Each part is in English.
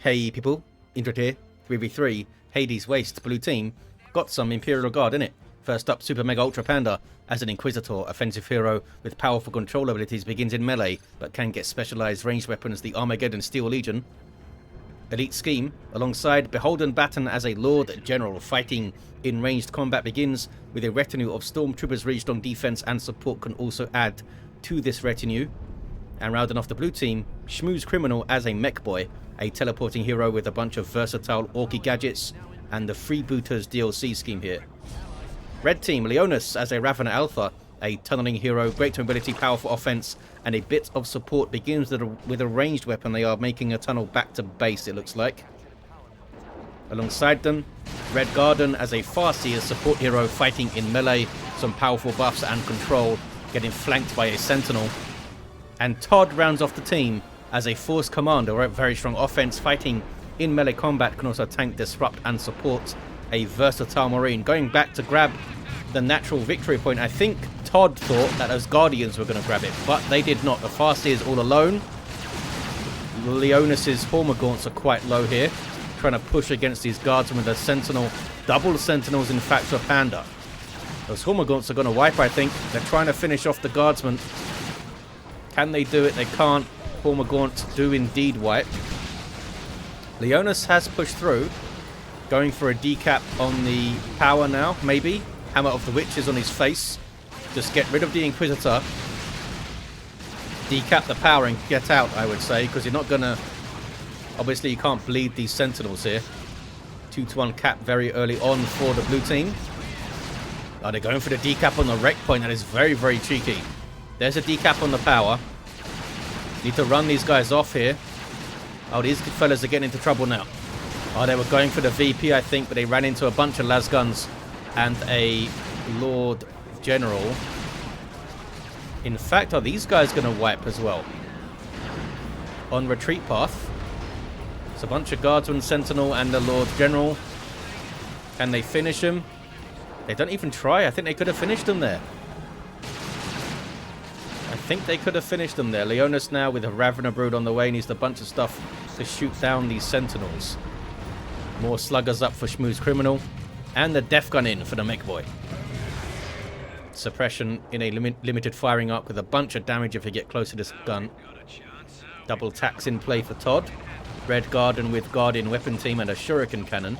Hey people, Indra here, 3v3, Hades Waste, blue team, got some Imperial Guard in it. First up, SuperMegaUltraPanda as an Inquisitor, offensive hero with powerful control abilities, begins in melee, but can get specialized ranged weapons, the Armageddon Steel Legion. Elite Scheme, alongside BeholdenBaton as a Lord General, fighting in ranged combat, begins with a retinue of Stormtroopers. Really strong defense and support can also add to this retinue. And rounding off the blue team, SchmusCriminal as a Mekboy, a teleporting hero with a bunch of versatile Orky gadgets, and the Freebooters DLC scheme here. Red team, Leonus as a Ravener Alpha, a tunneling hero, great mobility, powerful offense, and a bit of support, begins with a ranged weapon. They are making a tunnel back to base, it looks like. Alongside them, Redgaarden as a Farseer support hero, fighting in melee, some powerful buffs and control, getting flanked by a Sentinel. And Todd rounds off the team as a Force Commander, a very strong offense, fighting in melee combat, can also tank, disrupt and support, a versatile Marine. Going back to grab the natural victory point, I think Todd thought that those Guardians were going to grab it, but they did not. The Farseer is all alone. Leonus's Hormagaunts are quite low here, trying to push against these guardsmen with a Sentinel. Double Sentinels, in fact, for Panda. Those Hormagaunts are going to wipe, I think. They're trying to finish off the guardsmen. Can they do it? They can't. Hormagaunts do indeed wipe. Leonus has pushed through, going for a decap on the power now, maybe. Hammer of the Witch is on his face. Just get rid of the Inquisitor. Decap the power and get out, I would say, because you're not going to... Obviously, you can't bleed these Sentinels here. 2-1 cap very early on for the blue team. Oh, they're going for the decap on the wreck point. That is very, very cheeky. There's a decap on the power. Need to run these guys off here. Oh, these fellas are getting into trouble now. Oh, they were going for the VP, I think, but they ran into a bunch of lasguns and a Lord General. In fact, are these guys going to wipe as well? On retreat path. It's a bunch of Guardsmen, Sentinel, and the Lord General. Can they finish him? They don't even try. I think they could have finished them there. I think they could have finished them there. Leonus now with a Ravener Brood on the way, needs a bunch of stuff to shoot down these Sentinels. More sluggers up for SchmusCriminal. And the Death Gun in for the Mekboy. Suppression in a limited firing arc with a bunch of damage if you get close to this gun. Double attacks in play for Todd. Redgaarden with Guardian Weapon Team and a Shuriken Cannon.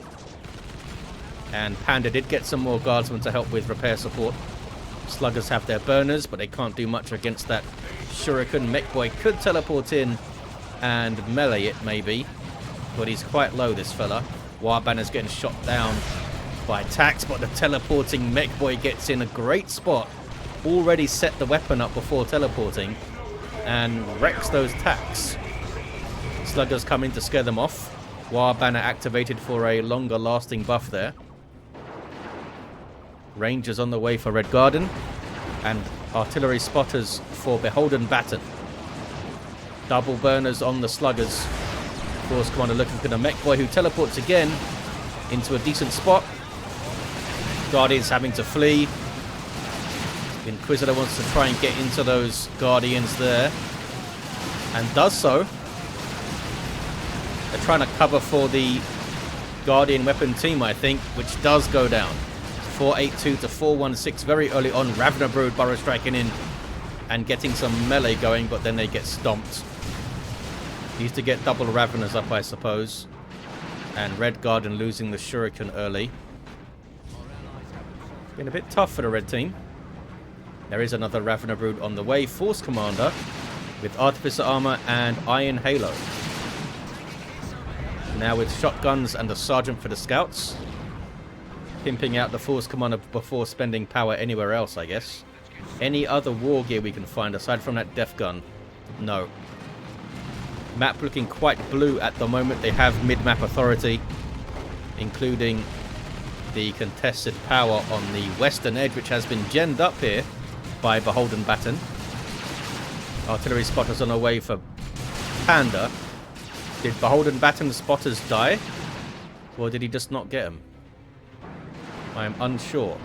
And Panda did get some more Guardsmen to help with repair support. Sluggers have their burners, but they can't do much against that Shuriken. Mekboy could teleport in and melee it, maybe. But he's quite low, this fella. Warbanner's getting shot down by attacks, but the teleporting Mekboy gets in a great spot. Already set the weapon up before teleporting and wrecks those attacks. Sluggers come in to scare them off. Warbanner activated for a longer lasting buff there. Rangers on the way for Redgaarden, and artillery spotters for BeholdenBaton. Double burners on the sluggers. Force Commander looking for the Mekboy, who teleports again into a decent spot. Guardians having to flee. Inquisitor wants to try and get into those Guardians there, and does so. They're trying to cover for the Guardian Weapon Team, I think, which does go down. 482 to 416 very early on. Ravener Brood burrow striking in and getting some melee going, but then they get stomped. Needs to get double Raveners up, I suppose. And Redgaarden losing the Shuriken early. Been a bit tough for the red team. There is another Ravener Brood on the way. Force Commander with Artificer Armor and Iron Halo. Now with shotguns and a Sergeant for the Scouts. Pimping out the Force Commander before spending power anywhere else, I guess. Any other war gear we can find aside from that Death Gun? No. Map looking quite blue at the moment. They have mid-map authority, including the contested power on the western edge, which has been genned up here by BeholdenBaton. Artillery spotters on the way for Panda. Did BeholdenBaton's spotters die? Or did he just not get them? I am unsure.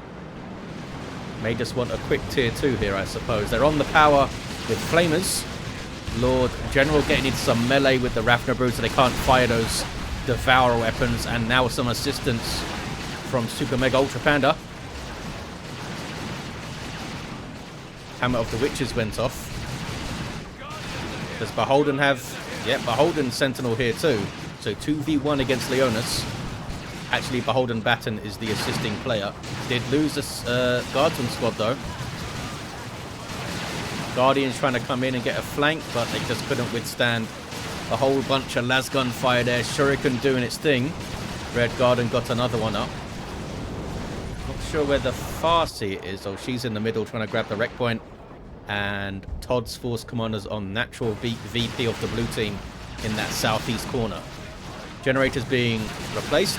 May just want a quick tier 2 here, I suppose. They're on the power with Flamers. Lord General getting into some melee with the Ravna Brood so they can't fire those Devourer weapons. And now some assistance from SuperMegaUltraPanda. Hammer of the Witches went off. Does Beholden have... Yeah, Beholden Sentinel here too. So 2v1 against Leonus. Actually, BeholdenBaton is the assisting player. Did lose this Guardsman squad though. Guardians trying to come in and get a flank, but they just couldn't withstand a whole bunch of lasgun fire there. Shuriken doing its thing. Redgaarden got another one up. Not sure where the Farseer is. Oh, she's in the middle trying to grab the wreck point. And Todd's force commanders on natural VP of the blue team in that southeast corner. Generators being replaced.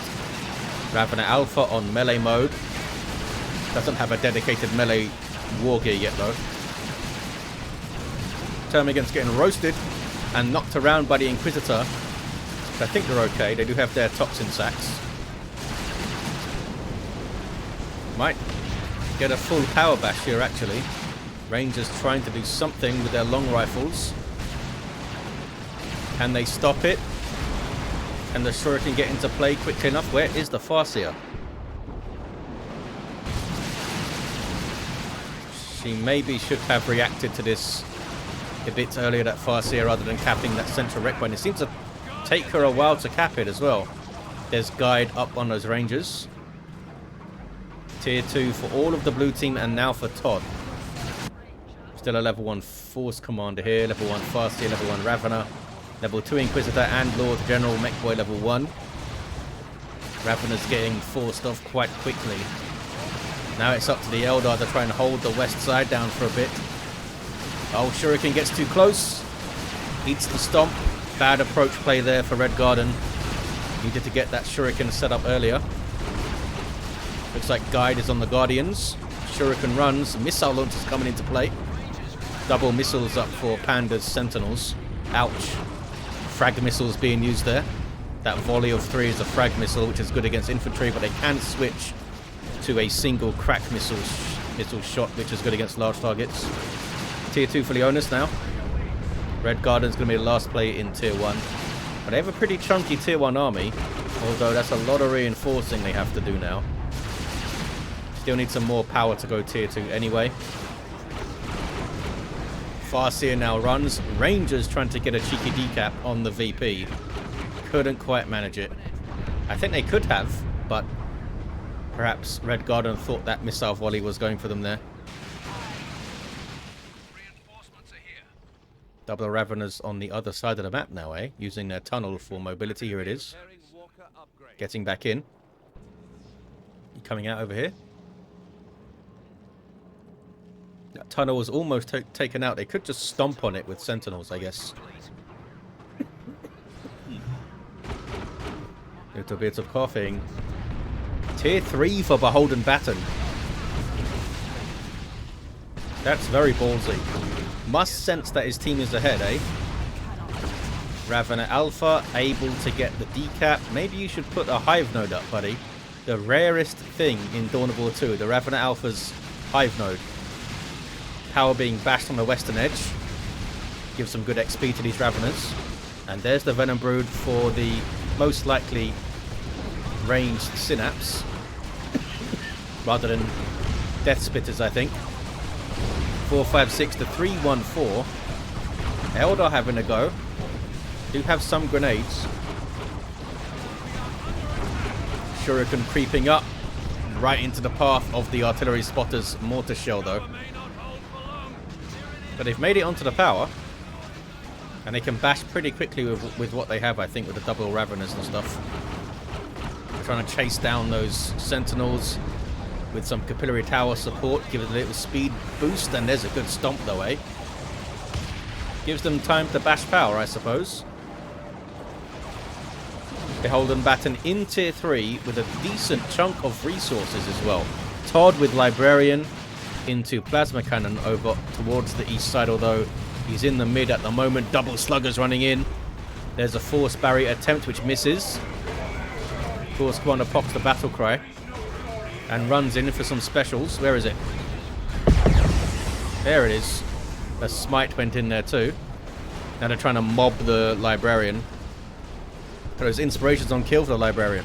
Ravana Alpha on melee mode. Doesn't have a dedicated melee war gear yet though. Termagant's getting roasted and knocked around by the Inquisitor. I think they're okay. They do have their toxin sacks. Might get a full power bash here actually. Rangers trying to do something with their long rifles. Can they stop it? Can the Shuriken get into play quickly enough? Where is the Farseer? She maybe should have reacted to this a bit earlier, that Farseer, rather than capping that central wreck point. It seems to take her a while to cap it as well. There's guide up on those Rangers. Tier 2 for all of the blue team and now for Todd. Still a level 1 Force Commander here, level 1 Farseer, level 1 Ravana, level 2 Inquisitor and Lord General Mekboy level 1. Ravana's getting forced off quite quickly. Now it's up to the Eldar to try and hold the west side down for a bit. Oh, Shuriken gets too close. Eats the stomp. Bad approach play there for Redgaarden. Needed to get that Shuriken set up earlier. Looks like guide is on the Guardians. Shuriken runs. Missile launchers coming into play. Double missiles up for Panda's Sentinels. Ouch. Frag missiles being used there. That volley of 3 is a frag missile, which is good against infantry, but they can switch to a single crack missile shot, which is good against large targets. Tier 2 for Leonus now. Redgaarden's going to be the last play in Tier 1. But they have a pretty chunky Tier 1 army, although that's a lot of reinforcing they have to do now. Still need some more power to go Tier 2 anyway. Farseer now runs. Rangers trying to get a cheeky decap on the VP. Couldn't quite manage it. I think they could have, but perhaps Redgaarden thought that missile volley was going for them there. Double Raveners on the other side of the map now, eh? Using their tunnel for mobility. Here it is. Getting back in. Coming out over here. That tunnel was almost taken out. They could just stomp on it with sentinels, I guess. Little bits of coughing. Tier 3 for BeholdenBaton. That's very ballsy. Must sense that his team is ahead, eh? Ravana Alpha able to get the decap. Maybe you should put a hive node up, buddy. The rarest thing in Dawn of War 2, the Ravana Alpha's hive node. Power being bashed on the western edge. Gives some good XP to these Raveners. And there's the Venom Brood for the most likely ranged Synapse. Rather than Death Spitters, I think. 456 to 314. Eldar having a go. Do have some grenades. Shuriken creeping up. Right into the path of the artillery spotter's mortar shell though. But they've made it onto the power. And they can bash pretty quickly with what they have, I think, with the double Raveners and stuff. They're trying to chase down those Sentinels with some capillary tower support. Give it a little speed boost, and there's a good stomp though, eh? Gives them time to bash power, I suppose. BeholdenBaton in Tier 3 with a decent chunk of resources as well. Todd with Librarian into Plasma Cannon over towards the east side, although he's in the mid at the moment. Double Sluggers running in. There's a Force Barrier attempt which misses. Force Commander pops the battle cry and runs in for some specials. Where is it? There it is. A Smite went in there too. Now they're trying to mob the Librarian. Those inspirations on kill for the Librarian.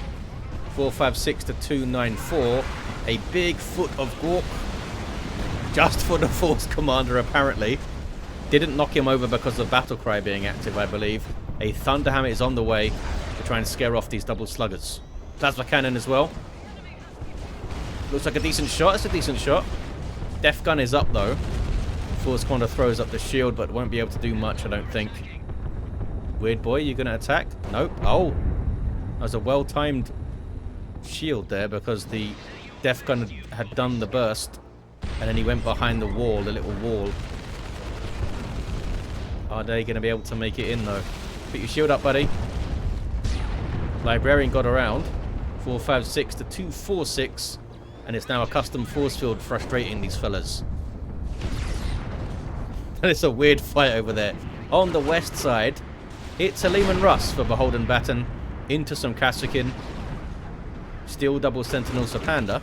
456 to 294. A big foot of Gork. Just for the Force Commander, apparently. Didn't knock him over because of Battle Cry being active, I believe. A Thunderhammer is on the way to try and scare off these double sluggers. Plasma Cannon as well. Looks like a decent shot. It's a decent shot. Death Gun is up, though. Force Commander throws up the shield, but won't be able to do much, I don't think. Weird Boy, you going to attack? Nope. Oh. That was a well-timed shield there because the Death Gun had done the burst. And then he went behind the wall, the little wall. Are they going to be able to make it in, though? Put your shield up, buddy. Librarian got around. 456 to 246. And it's now a custom force field frustrating these fellas. And it's a weird fight over there. On the west side, it's a Leman Russ for BeholdenBaton. Into some Kasrkin. Still double Sentinels for Panda.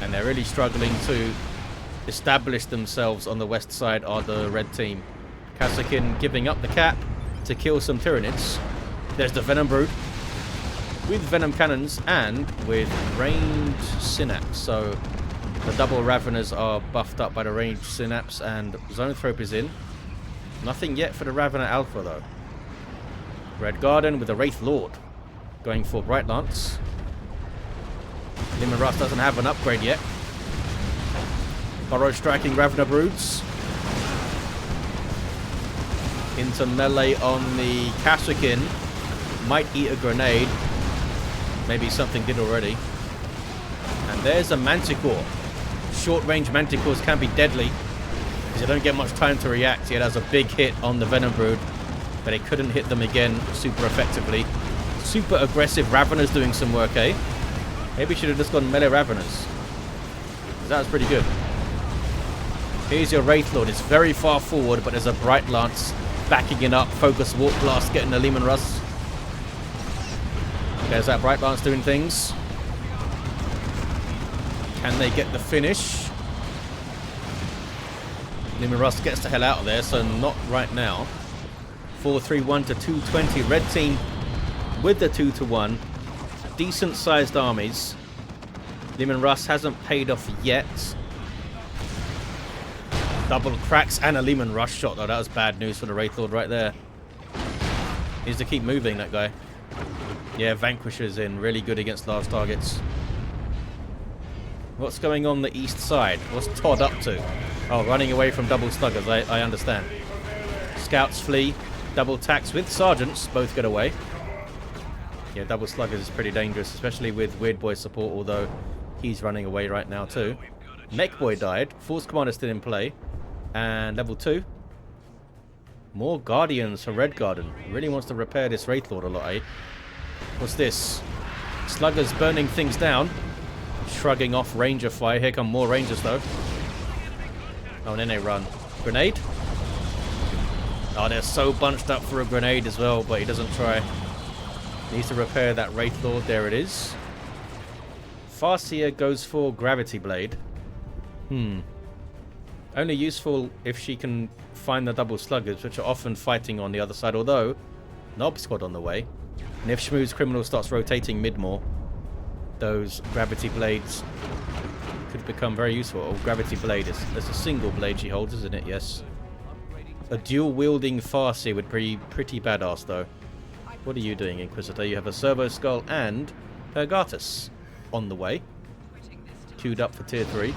And they're really struggling to establish themselves on the west side are the red team. Kasrkin giving up the cap to kill some Tyranids. There's the Venom Brood. With Venom Cannons and with ranged Synapse. So the double Raveners are buffed up by the ranged Synapse and Zoanthrope is in. Nothing yet for the Ravener Alpha though. Redgaarden with the Wraith Lord. Going for Bright Lance. Leman Russ doesn't have an upgrade yet. Burrow striking Ravener Broods. Into melee on the Kasrkin. Might eat a grenade. Maybe something did already. And there's a Manticore. Short-range Manticores can be deadly because you don't get much time to react. It has a big hit on the Venom Brood, but it couldn't hit them again super effectively. Super aggressive Raveners doing some work, eh? Maybe should have just gone melee Raveners. That was pretty good. Here's your Wraith Lord. It's very far forward, but there's a Bright Lance backing it up. Focus Warp Blast getting the Leman Russ. There's that Bright Lance doing things. Can they get the finish? Leman Russ gets the hell out of there, so not right now. 431 to 220. Red team with the 2-1. Decent sized armies. Leman Russ hasn't paid off yet. Double cracks and a Leman Russ shot though. That was bad news for the Wraith Lord right there. He needs to keep moving, that guy. Yeah, Vanquisher's in. Really good against large targets. What's going on the east side? What's Todd up to? Oh, running away from double sluggers. I understand. Scouts flee. Double tacks with sergeants. Both get away. Yeah, double sluggers is pretty dangerous, especially with Weird Boy support, although he's running away right now too. Mekboy died. Force Commander still in play. And level 2. More Guardians for Redgaarden. Really wants to repair this Wraith Lord a lot, eh? What's this? Sluggers burning things down. Shrugging off Ranger fire. Here come more Rangers though. Oh, and then they run. Grenade? Oh, they're so bunched up for a grenade as well, but he doesn't try. Needs to repair that Wraith Lord. There it is. Farseer goes for Gravity Blade. Only useful if she can find the double sluggers, which are often fighting on the other side, although Knob Squad on the way. And if SchmusCriminal starts rotating mid more, those Gravity Blades could become very useful. Oh, Gravity Blade is there's a single blade she holds, isn't it? Yes. A dual-wielding Farseer would be pretty badass, though. What are you doing, Inquisitor? You have a Servo Skull and Purgatus on the way. Queued up for tier 3.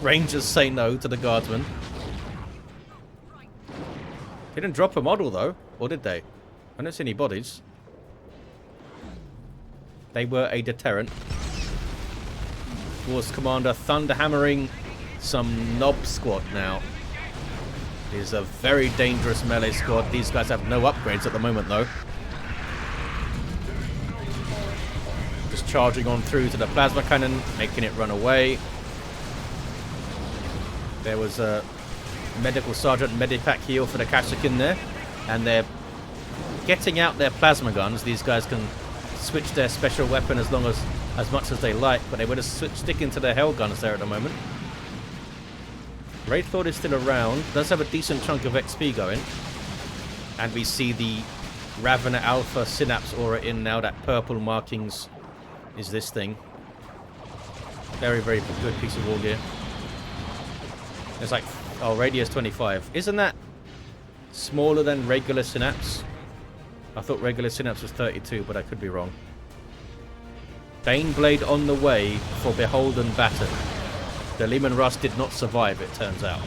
Rangers say no to the Guardsmen. They didn't drop a model, though. Or did they? I don't see any bodies. They were a deterrent. Force Commander thunderhammering some Knob Squad now. It is a very dangerous melee squad. These guys have no upgrades at the moment, though. Just charging on through to the Plasma Cannon, making it run away. There was a Medical Sergeant Medipack heal for the Kasrkin there. And they're getting out their Plasma Guns. These guys can switch their special weapon as much as they like, but they would have sticking to their Hell Guns there at the moment. Wraith Lord is still around. Does have a decent chunk of XP going. And we see the Ravener Alpha Synapse aura in now. That purple markings is this thing. Very, very good piece of war gear. It's like, oh, radius 25. Isn't that smaller than regular Synapse? I thought regular Synapse was 32, but I could be wrong. Baneblade on the way for BeholdenBaton. The Leman Russ did not survive, it turns out.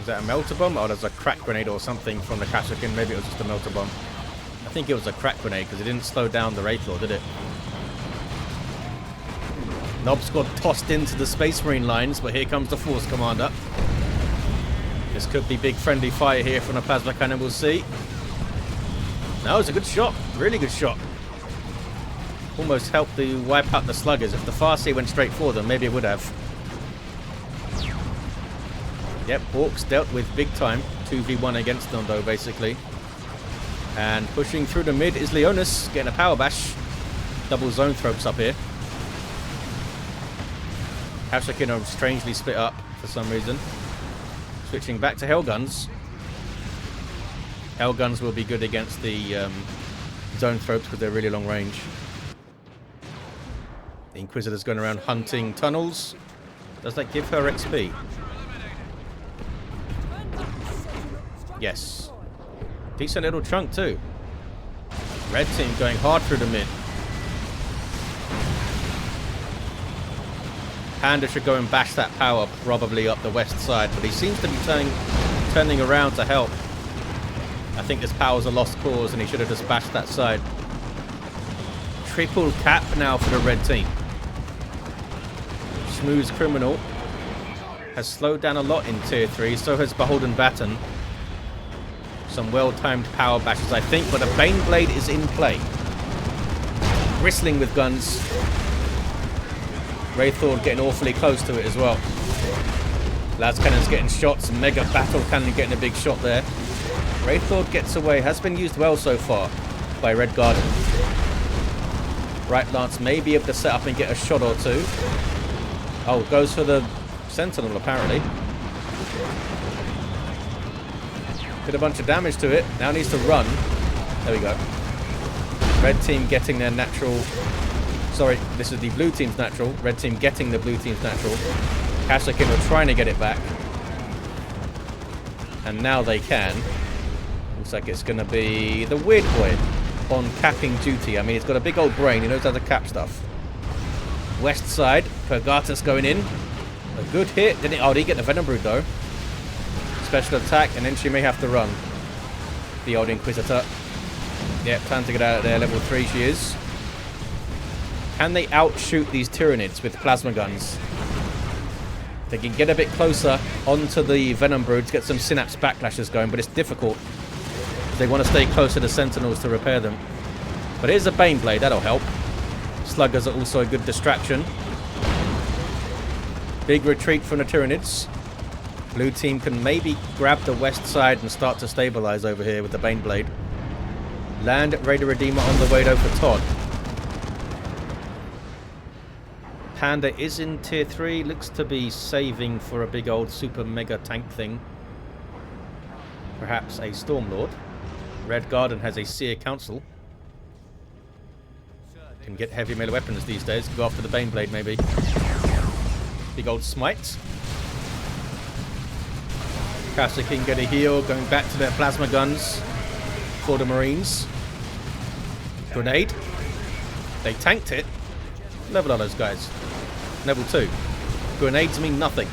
Is that a melter bomb? Oh, there's a crack grenade or something from the Kashyyykin. Maybe it was just a melter bomb. I think it was a crack grenade because it didn't slow down the Wraith Lord, did it? Nob Squad tossed into the Space Marine lines, but here comes the Force Commander. This could be big friendly fire here from the Plasma Cannon, we'll see. No, it's a good shot. Really good shot. Almost helped to wipe out the Sluggers. If the Farseer went straight for them, maybe it would have. Yep, Orks dealt with big time. 2v1 against them, though, basically. And pushing through the mid is Leonus, getting a power bash. Double zone thropes up here. Kashyyykin are strangely split up for some reason. Switching back to Hellguns. Hellguns will be good against the zone thropes because they're really long range. The Inquisitor's going around hunting tunnels. Does that give her XP? Yes. Decent little chunk too. Red team going hard through the mid. Panda should go and bash that power probably up the west side, but he seems to be turning around to help. I think this power's a lost cause and he should have just bashed that side. Triple cap now for the red team. SchmusCriminal has slowed down a lot in tier 3, so has BeholdenBaton. Some well-timed power bashes, I think, but a Baneblade is in play. Bristling with guns. Wraith Lord getting awfully close to it as well. Las Cannon's getting shots. Mega Battle Cannon getting a big shot there. Wraith Lord gets away. Has been used well so far by Redgaarden. Right Lance may be able to set up and get a shot or two. Oh, goes for the Sentinel apparently. Did a bunch of damage to it. Now needs to run. There we go. Red team getting their natural... Sorry, this is the blue team's natural. Red team getting the blue team's natural. Kashyyykin were trying to get it back. And now they can. Looks like it's going to be the Weird Boy on capping duty. I mean, he's got a big old brain. He knows how to cap stuff. West side. Purgatus going in. A good hit. Didn't he? Oh, did he get the Venom Brood, though? Special attack, and then she may have to run. The old Inquisitor. Yep, time to get out of there. Level 3 she is. Can they outshoot these Tyranids with plasma guns? They can get a bit closer onto the Venom Broods, get some Synapse backlashes going, but it's difficult. They want to stay close to the Sentinels to repair them. But here's a Baneblade, that'll help. Sluggers are also a good distraction. Big retreat from the Tyranids. Blue team can maybe grab the west side and start to stabilize over here with the Baneblade. Land Raider Redeemer on the way though for Todd. Panda is in tier 3, looks to be saving for a big old super mega tank thing. Perhaps a Stormlord. Redgaarden has a Seer Council. Can get heavy melee weapons these days. Go after the Baneblade maybe. Big old smite. Kashyyykin get a heal, going back to their plasma guns for the Marines. Grenade. They tanked it. Level are those guys? Level 2. Grenades mean nothing.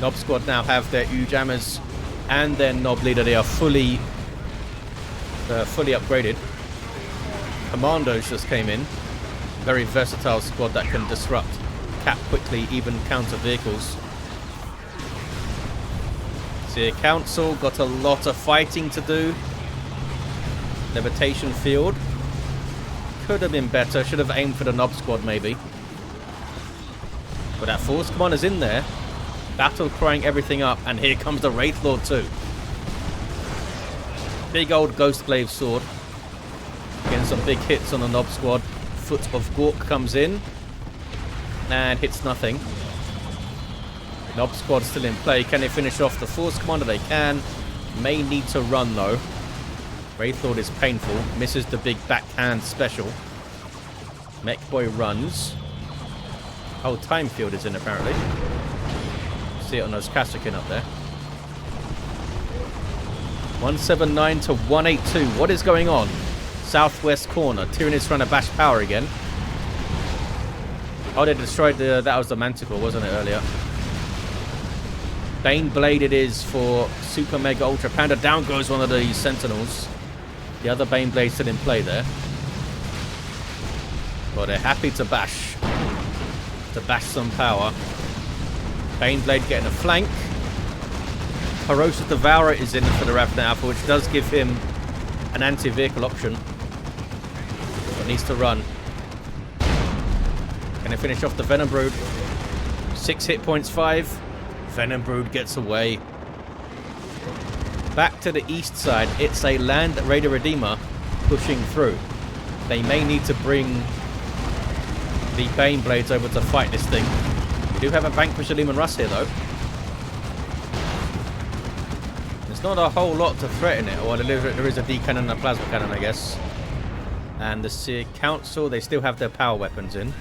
Nob Squad now have their U-Jammers and their Nob Leader. They are fully upgraded. Commandos just came in. Very versatile squad that can disrupt, cap quickly, even counter vehicles. Seer Council got a lot of fighting to do. Levitation Field. Could have been better. Should have aimed for the Nob Squad maybe. But that Force Commander's in there. Battle crying everything up. And here comes the Wraith Lord too. Big old Ghostglaive sword. Getting some big hits on the Nob Squad. Foot of Gork comes in. And hits nothing. Nob squad still in play. Can they finish off the Force Commander? They can. May need to run though. Wraithlord is painful. Misses the big backhand special. Mekboy runs. Oh, Time Field is in apparently. See it on those Kasrkin up there. 179 to 182. What is going on? Southwest corner. Tyranids trying to bash power again. Oh, they destroyed the... That was the Manticore, wasn't it, earlier? Bane Blade it is for SuperMegaUltraPanda. Down goes one of the Sentinels. The other Bane Blade still in play there. Well, they're happy to bash. To bash some power. Bane Blade getting a flank. Corrosive Devourer is in for the Ravna Alpha, which does give him an anti-vehicle option. But needs to run. Can they finish off the Venom Brood? 6 hit points, 5. Venom Brood gets away. Back to the east side, it's a Land Raider Redeemer pushing through. They may need to bring the Bane Blades over to fight this thing. We do have a Vanquisher Leman Russ here though. There's not a whole lot to threaten it. Well, there is a D-cannon and a plasma cannon, I guess. And the Seer Council, they still have their power weapons in.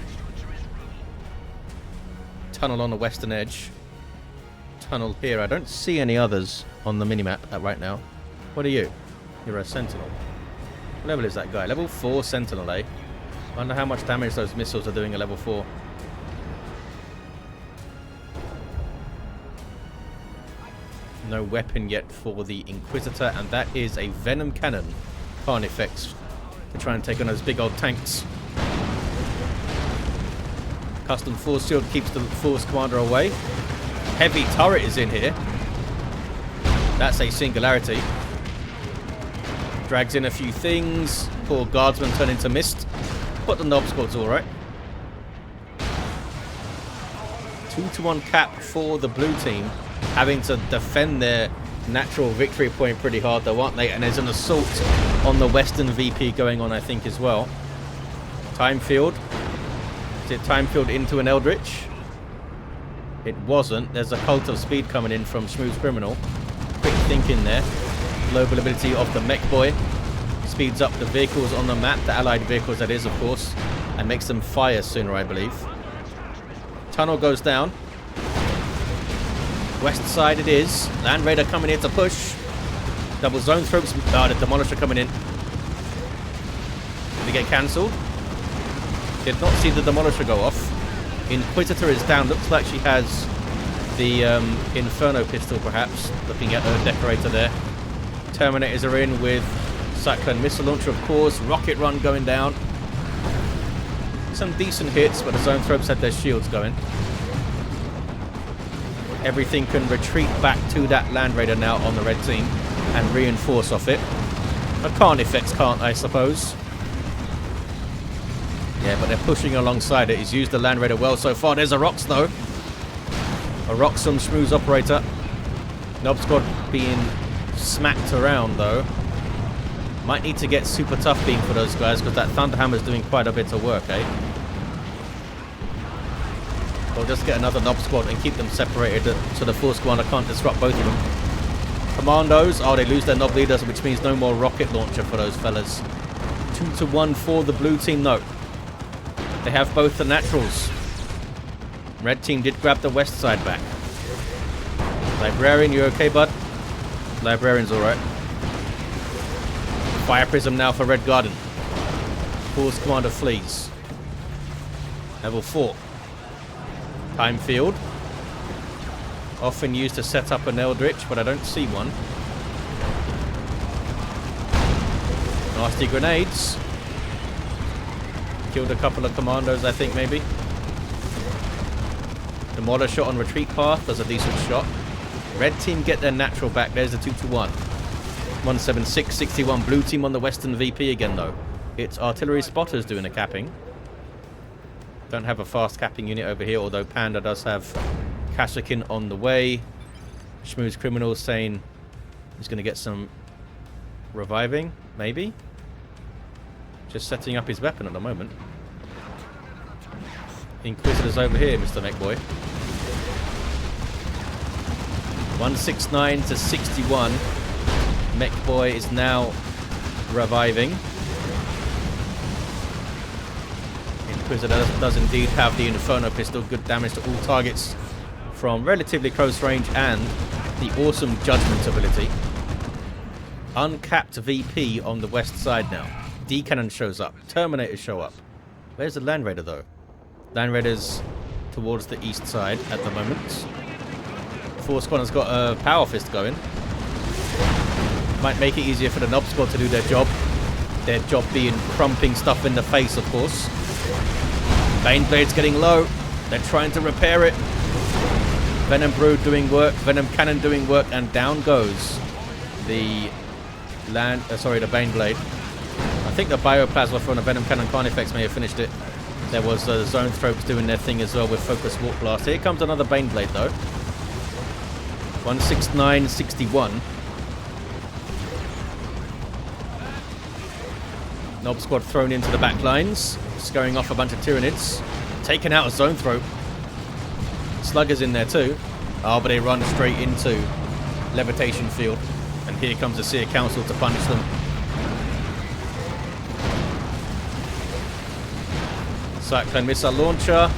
Tunnel on the western edge. Tunnel here. I don't see any others on the minimap right now. What are you? You're a Sentinel. What level is that guy? Level 4 Sentinel, eh? I wonder how much damage those missiles are doing at level 4. No weapon yet for the Inquisitor, and that is a Venom Cannon. Carnifex to try and take on those big old tanks. Custom Force Shield keeps the Force Commander away. Heavy turret is in here. That's a singularity. Drags in a few things. Poor guardsmen turn into mist. But the Nob squad's alright. 2-to-1 cap for the blue team. Having to defend their natural victory point pretty hard though, aren't they? And there's an assault on the western VP going on, I think, as well. Time Field. Is it Time Field into an Eldritch? It wasn't. There's a Cult of Speed coming in from SchmusCriminal. Quick thinking there. Global ability of the Mekboy. Speeds up the vehicles on the map, the allied vehicles that is, of course, and makes them fire sooner, I believe. Tunnel goes down. West side it is. Land Raider coming in to push. Double zone throws. Oh, the Demolisher coming in. Did it get cancelled? Did not see the Demolisher go off. Inquisitor is down. Looks like she has the Inferno pistol, perhaps. Looking at her decorator there. Terminators are in with Cyclone Missile Launcher, of course. Rocket Run going down. Some decent hits, but the Zone Throbes had their shields going. Everything can retreat back to that Land Raider now on the red team and reinforce off it. A Carnifex can't, I suppose. Yeah, but they're pushing alongside it. He's used the Land Raider well so far. There's a Rox, though. A Roxum Schmooze operator. Nob squad being smacked around, though. Might need to get super tough beam for those guys, because that Thunderhammer's doing quite a bit of work, eh? We'll just get another Nob squad and keep them separated so the Force Commander can't disrupt both of them. Commandos, oh, they lose their Nob leaders, which means no more rocket launcher for those fellas. 2-to-1 for the blue team, no. They have both the naturals. Red team did grab the west side back. Librarian, you okay, bud? Librarian's alright. Fire Prism now for Redgaarden. Force Commander flees. Level 4. Time Field. Often used to set up an Eldritch, but I don't see one. Nasty grenades. Killed a couple of commandos, I think, maybe. Demoler shot on retreat path. Does a decent shot. Red team get their natural back. There's the 2-to-1. 176, 61. Blue team on the western VP again, though. It's artillery spotters doing the capping. Don't have a fast capping unit over here, although Panda does have Kasrkin on the way. SchmusCriminal saying he's going to get some reviving, maybe. Just setting up his weapon at the moment. Inquisitors over here, Mr. Mekboy. 169 to 61. Mekboy is now reviving. Inquisitor does indeed have the Inferno pistol. Good damage to all targets from relatively close range and the awesome Judgment ability. Uncapped VP on the west side now. D-Cannon shows up. Terminators show up. Where's the Land Raider though? Land Raiders towards the east side at the moment. Force Squadron's got a Power Fist going. Might make it easier for the Nob Squad to do their job. Their job being crumping stuff in the face, of course. Baneblade's getting low. They're trying to repair it. Venom Brood doing work. Venom Cannon doing work. And down goes the the Baneblade. I think the Bioplasma from the Venom Cannon Carnifex may have finished it. There was Zone Thropes doing their thing as well with Focus Warp Blast. Here comes another Baneblade though. 169.61. Nob Squad thrown into the back lines. Scaring off a bunch of Tyranids. Taken out a Zone Thrope. Slugger's in there too. Oh, but they run straight into Levitation Field. And here comes the Seer Council to punish them. Cyclone Missile Launcher.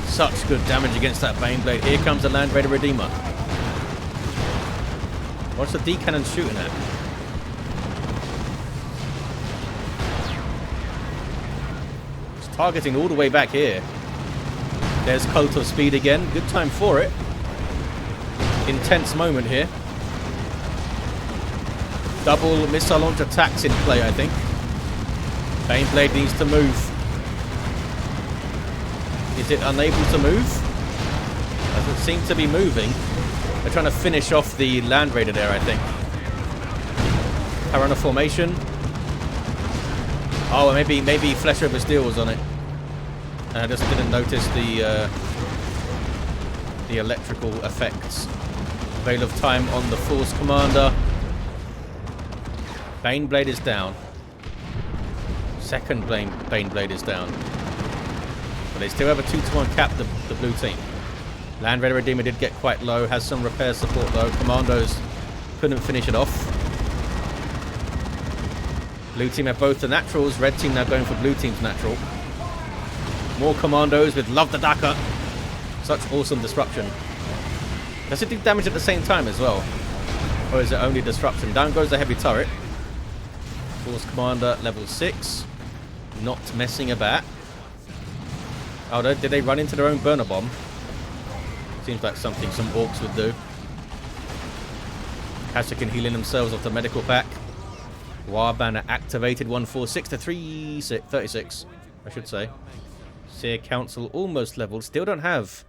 Such good damage against that Baneblade. Here comes the Land Raider Redeemer. What's the D-Cannon shooting at? It's targeting all the way back here. There's Cult of Speed again. Good time for it. Intense moment here. Double missile launch attacks in play, I think. Baneblade needs to move. Is it unable to move? Doesn't seem to be moving. They're trying to finish off the Land Raider there, I think. Piranha formation. Oh, maybe Flesh Over Steel was on it. And I just didn't notice the electrical effects. Veil of Time on the Force Commander. Baneblade is down. Second Baneblade is down. But they still have a 2-to-1 cap, the blue team. Land Raider Redeemer did get quite low. Has some repair support though. Commandos couldn't finish it off. Blue team have both the naturals. Red team now going for blue team's natural. More commandos with Love the Daka. Such awesome disruption. Does it do damage at the same time as well? Or is it only disruption? Down goes the heavy turret. Force Commander level 6. Not messing about. Oh, did they run into their own burner bomb? Seems like something some Orks would do. Kashyyyk healing themselves off the medical pack. War Banner activated. 146 to 36, I should say. Seer Council almost leveled. Still don't have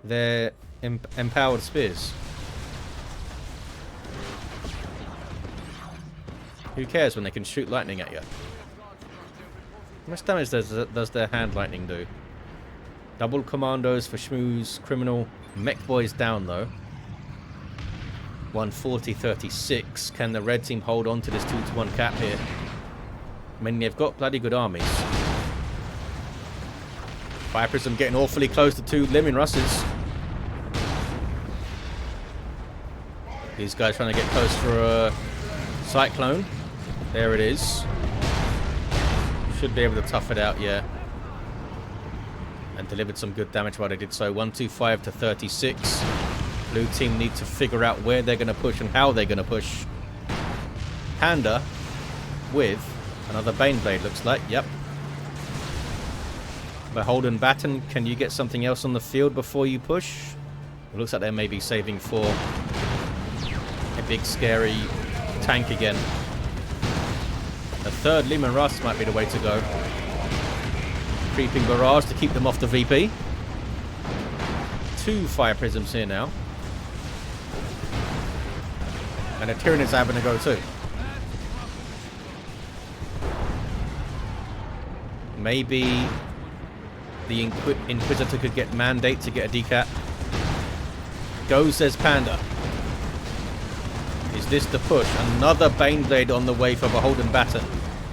their empowered spears. Who cares when they can shoot lightning at you? How much damage does their hand lightning do? Double commandos for SchmusCriminal. Mekboy's down though. 140-36. Can the red team hold on to this 2-to-1 cap here? I mean, they've got bloody good armies. Fire Prism getting awfully close to 2 Liming Russes. These guys trying to get close for a Cyclone. There it is. Should be able to tough it out, yeah. And delivered some good damage while they did so. 125 to 36. Blue team need to figure out where they're going to push and how they're going to push. Panda with another Baneblade, looks like. Yep. BeholdenBaton, can you get something else on the field before you push? It looks like they may be saving for a big scary tank again. A third Leman Russ might be the way to go. Creeping barrage to keep them off the VP. 2 Fire Prisms here now. And the Tyranids having a go too. Maybe the Inquisitor could get mandate to get a decap. Go, says Panda. Is this the push? Another Baneblade on the way for BeholdenBaton.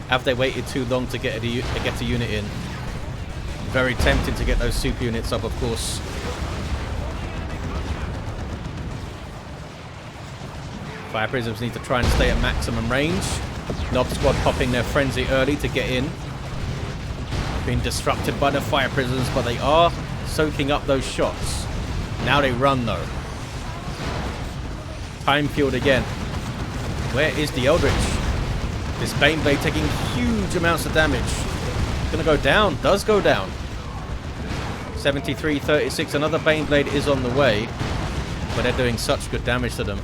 Have they waited too long to get a unit in? Very tempting to get those super units up, of course. Fire Prisms need to try and stay at maximum range. Nob Squad popping their frenzy early to get in. Being disrupted by the Fire Prisms, but they are soaking up those shots. Now they run, though. Time field again. Where is the Eldritch? This Baneblade taking huge amounts of damage. Gonna go down. Does go down. 73-36. Another Baneblade is on the way. But they're doing such good damage to them.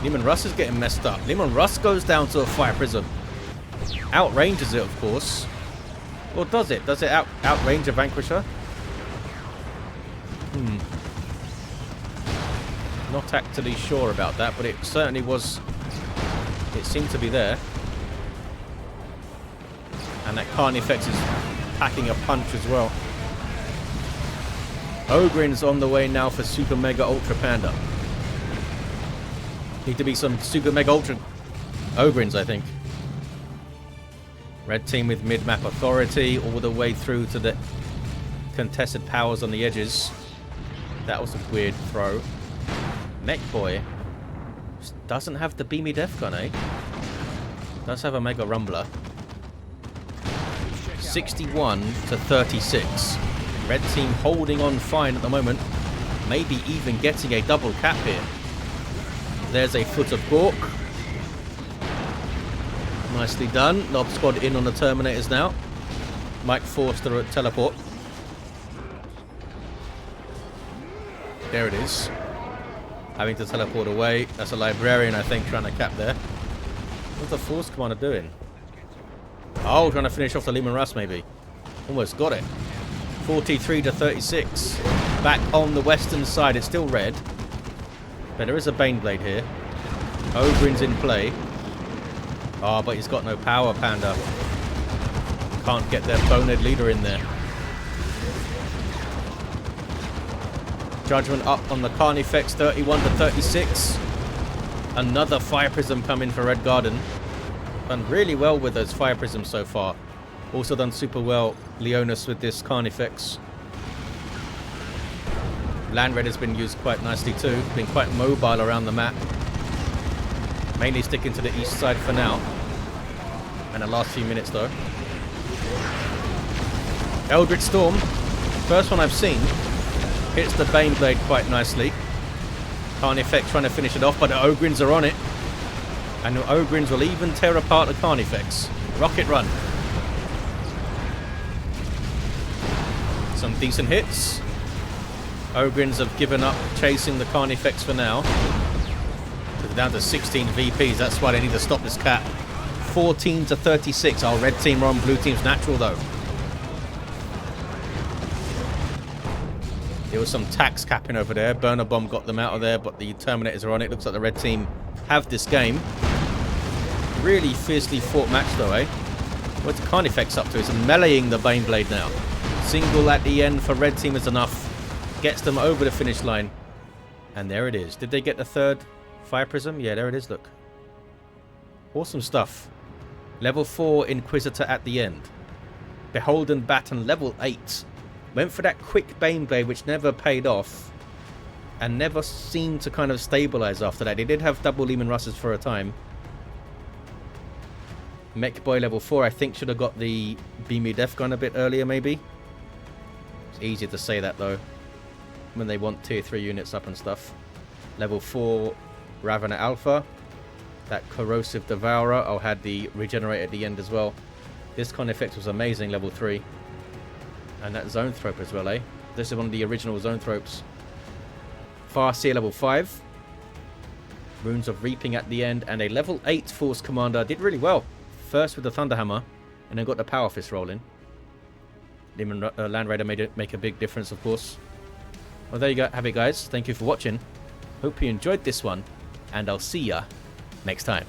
Leman Russ is getting messed up. Leman Russ goes down to a Fire Prism. Outranges it, of course. Or does it? Does it outrange a Vanquisher? Not actually sure about that, but it certainly was. It seemed to be there. And that Carnifex is packing a punch as well. Ogrin's on the way now for Super Mega Ultra Panda. Need to be some Super Mega Ultra Ogrins, I think. Red team with mid-map authority all the way through to the contested powers on the edges. That was a weird throw. Mekboy doesn't have the beamy death gun, eh? Does have a Mega Rumbler. 61-36. Red team holding on fine at the moment. Maybe even getting a double cap here. There's a Foot of Gork. Nicely done. Nob Squad in on the Terminators now. Mike forced to teleport. There it is. Having to teleport away. That's a Librarian, I think, trying to cap there. What's the Force Commander doing? Oh, trying to finish off the Leman Russ, maybe. Almost got it. 43-36. Back on the western side. It's still red. But there is a Baneblade here. Ogrin's in play. Oh, but he's got no power, Panda. Can't get their bonehead leader in there. Judgment up on the Carnifex, 31-36. Another Fire Prism coming for Redgaarden. Done really well with those Fire Prisms so far. Also done super well, Leonus, with this Carnifex. Land Red has been used quite nicely too. Been quite mobile around the map. Mainly sticking to the east side for now. And the last few minutes though. Eldritch Storm. First one I've seen. Hits the Baneblade quite nicely. Carnifex trying to finish it off, but the Ogrins are on it. And the Ogrins will even tear apart the Carnifex. Rocket run. Some decent hits. Ogrins have given up chasing the Carnifex for now. They're down to 16 VPs. That's why they need to stop this cap. 14-36. Our red team are on blue team's natural though. There was some tax capping over there. Burner Bomb got them out of there, but the Terminators are on it. Looks like the red team have this game. Really fiercely fought match though, eh? What's the Carnifex up to? It's meleeing the Baneblade now. Single at the end for red team is enough. Gets them over the finish line. And there it is. Did they get the third Fire Prism? Yeah, there it is, look. Awesome stuff. Level 4 Inquisitor at the end. BeholdenBaton level 8. Went for that quick Baneblade, which never paid off. And never seemed to kind of stabilize after that. They did have double Leman Russes for a time. Mekboy level 4, I think, should have got the Beamy Death Gun a bit earlier, maybe. It's easier to say that, though, when they want tier 3 units up and stuff. Level 4 Ravener Alpha. That Corrosive Devourer. Oh, had the Regenerate at the end as well. This Carnifex was amazing, level 3. And that Zoanthrope as well, eh? This is one of the original Zoanthropes. Farseer level 5. Runes of Reaping at the end. And a level 8 Force Commander. Did really well. First with the Thunderhammer. And then got the Power Fist rolling. Land Raider made it make a big difference, of course. Well, there you go. Have it, guys. Thank you for watching. Hope you enjoyed this one. And I'll see ya next time.